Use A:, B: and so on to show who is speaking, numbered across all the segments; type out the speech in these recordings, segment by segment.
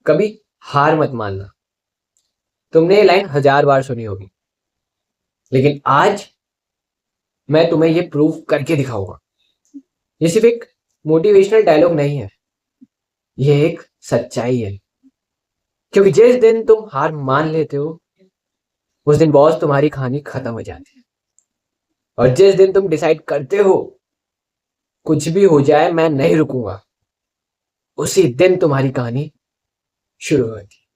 A: कभी हार मत मानना। तुमने ये लाइन 1000 बार सुनी होगी, लेकिन आज मैं तुम्हें ये प्रूव करके दिखाऊंगा। ये सिर्फ एक मोटिवेशनल डायलॉग नहीं है, ये एक सच्चाई है। क्योंकि जिस दिन तुम हार मान लेते हो, उस दिन बॉस तुम्हारी कहानी खत्म हो जाती है। और जिस दिन तुम डिसाइड करते हो कुछ भी हो जाए मैं नहीं रुकूंगा, उसी दिन तुम्हारी कहानी शुरू होती है।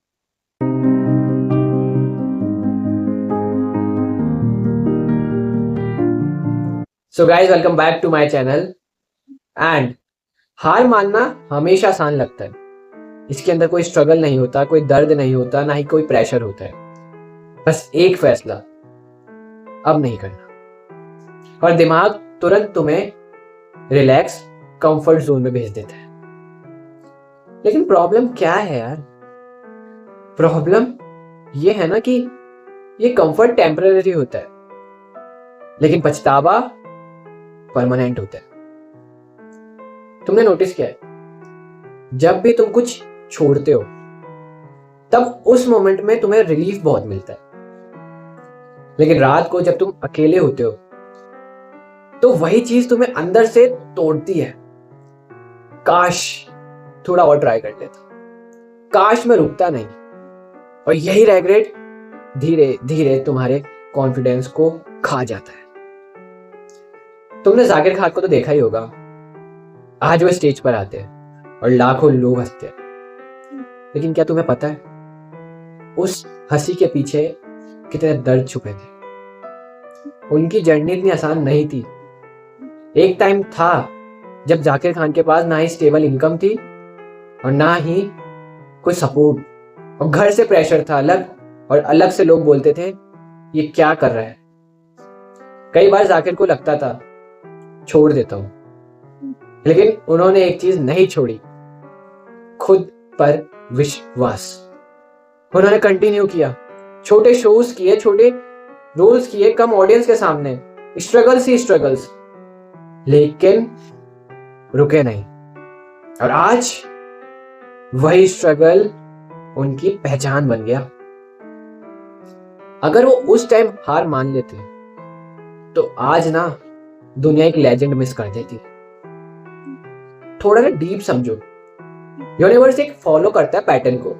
A: So guys, welcome back to my channel. And हार मानना हमेशा आसान लगता है। इसके अंदर कोई स्ट्रगल नहीं होता, कोई दर्द नहीं होता, ना ही कोई प्रेशर होता है। बस एक फैसला, अब नहीं करना, और दिमाग तुरंत तुम्हें रिलैक्स कंफर्ट जोन में भेज देता है। लेकिन प्रॉब्लम क्या है यार? प्रॉब्लम ये है ना कि ये कंफर्ट टेम्पररी होता है, लेकिन पछतावा परमानेंट होता है। तुमने नोटिस किया है, जब भी तुम कुछ छोड़ते हो तब उस मोमेंट में तुम्हें रिलीफ बहुत मिलता है, लेकिन रात को जब तुम अकेले होते हो तो वही चीज तुम्हें अंदर से तोड़ती है। काश थोड़ा और ट्राई कर लेता, काश मैं रुकता नहीं। और यही रेग्रेट धीरे धीरे तुम्हारे कॉन्फिडेंस को खा जाता है। तुमने जाकिर खान को तो देखा ही होगा। आज वो स्टेज पर आते हैं और लाखों लोग हंसते हैं, लेकिन क्या तुम्हें पता है उस हंसी के पीछे कितने दर्द छुपे थे? उनकी जर्नी इतनी आसान नहीं थी। एक टाइम था जब जाकिर खान के पास ना ही स्टेबल इनकम थी और ना ही कोई सपोर्ट, और घर से प्रेशर था अलग, और अलग से लोग बोलते थे ये क्या कर रहा है। कई बार जाकिर को लगता था छोड़ देता हूं, लेकिन उन्होंने एक चीज नहीं छोड़ी, खुद पर विश्वास। उन्होंने कंटिन्यू किया, छोटे शोज किए, छोटे रोल्स किए, कम ऑडियंस के सामने, स्ट्रगल्स ही स्ट्रगल्स, लेकिन रुके नहीं। और आज वही स्ट्रगल उनकी पहचान बन गया। अगर वो उस टाइम हार मान लेते तो आज ना दुनिया एक लेजेंड मिस कर देती। थोड़ा ना डीप समझो। यूनिवर्स एक फॉलो करता है पैटर्न को।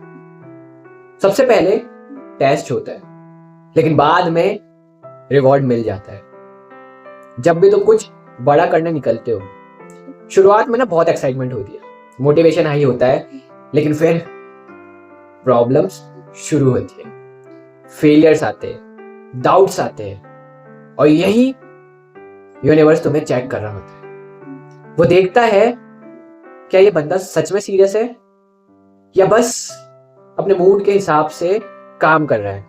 A: सबसे पहले टेस्ट होता है, लेकिन बाद में रिवॉर्ड मिल जाता है। जब भी तुम कुछ बड़ा करने निकलते हो, शुरुआत में ना बहुत एक्साइटमेंट होती है, मोटिवेशन हाई होता है, लेकिन फिर प्रॉब्लम्स शुरू होती है, फेलियर्स आते हैं, डाउट्स आते हैं, और यही यूनिवर्स तुम्हें चेक कर रहा होता है। वो देखता है क्या ये बंदा सच में सीरियस है या बस अपने मूड के हिसाब से काम कर रहा है।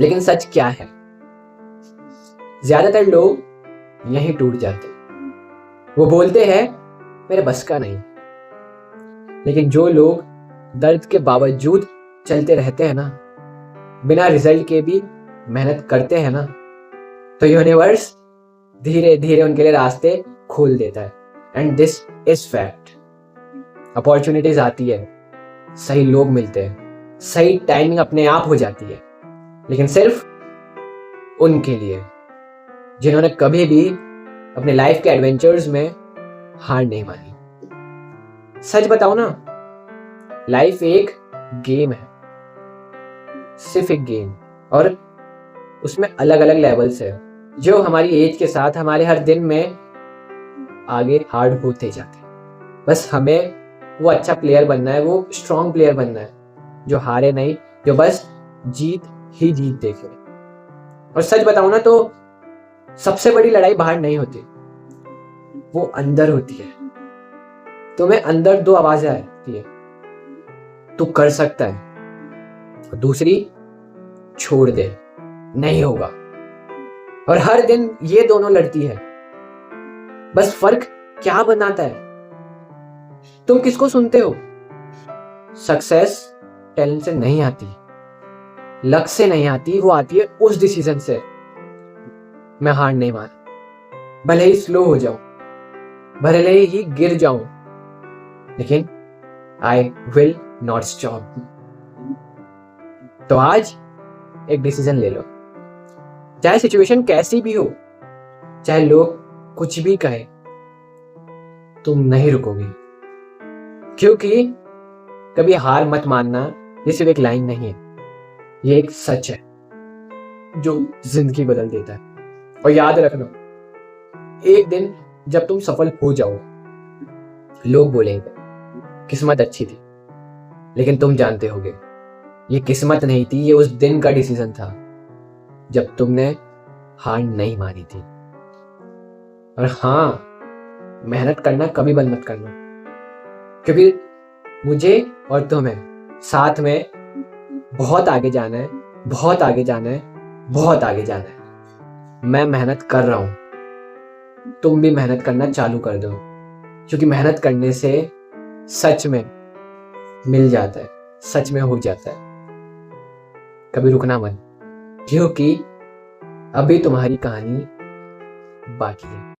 A: लेकिन सच क्या है? ज्यादातर लोग यहीं टूट जाते हैं। वो बोलते हैं मेरे बस का नहीं। लेकिन जो लोग दर्द के बावजूद चलते रहते हैं ना, बिना रिजल्ट के भी मेहनत करते हैं ना, तो यूनिवर्स धीरे धीरे उनके लिए रास्ते खोल देता है। And this is fact. Opportunities आती है, सही लोग मिलते हैं, सही टाइमिंग अपने आप हो जाती है, लेकिन सिर्फ उनके लिए जिन्होंने कभी भी अपने लाइफ के एडवेंचर्स में हार नहीं मानी। सच बताओ ना, लाइफ एक गेम है, सिर्फ एक गेम, और उसमें अलग अलग लेवल्स है जो हमारी एज के साथ हमारे हर दिन में आगे हार्ड होते जाते हैं। बस हमें वो अच्छा प्लेयर बनना है, वो स्ट्रॉन्ग प्लेयर बनना है, जो हारे नहीं, जो बस जीत ही जीत देखे। और सच बताऊं ना तो सबसे बड़ी लड़ाई बाहर नहीं होती, वो अंदर होती है। तुम्हें अंदर दो आवाजें आती है, तू कर सकता है, और दूसरी छोड़ दे, नहीं होगा। और हर दिन ये दोनों लड़ती है। बस फर्क क्या बनाता है? तुम किसको सुनते हो? सक्सेस टैलेंट से नहीं आती, लक से नहीं आती, वो आती है उस डिसीजन से। मैं हार नहीं मान, भले ही स्लो हो जाऊं, भले ही गिर जाऊं, लेकिन आई विल नॉट स्टॉप। तो आज एक डिसीजन ले लो, चाहे सिचुएशन कैसी भी हो, चाहे लोग कुछ भी कहे, तुम नहीं रुकोगे। क्योंकि कभी हार मत मानना ये सिर्फ एक लाइन नहीं है, ये एक सच है जो जिंदगी बदल देता है। और याद रखना, एक दिन जब तुम सफल हो जाओ, लोग बोलेंगे किस्मत अच्छी थी, लेकिन तुम जानते होगे ये किस्मत नहीं थी, ये उस दिन का डिसीजन था जब तुमने हार नहीं मानी थी। और हाँ, मेहनत करना कभी बंद मत करना, क्योंकि मुझे और तुम्हें साथ में बहुत आगे जाना है, बहुत आगे जाना है, बहुत आगे जाना है। मैं मेहनत कर रहा हूं, तुम भी मेहनत करना चालू कर दो, क्योंकि मेहनत करने से सच में मिल जाता है, सच में हो जाता है। कभी रुकना मत, क्योंकि अभी तुम्हारी कहानी बाकी है।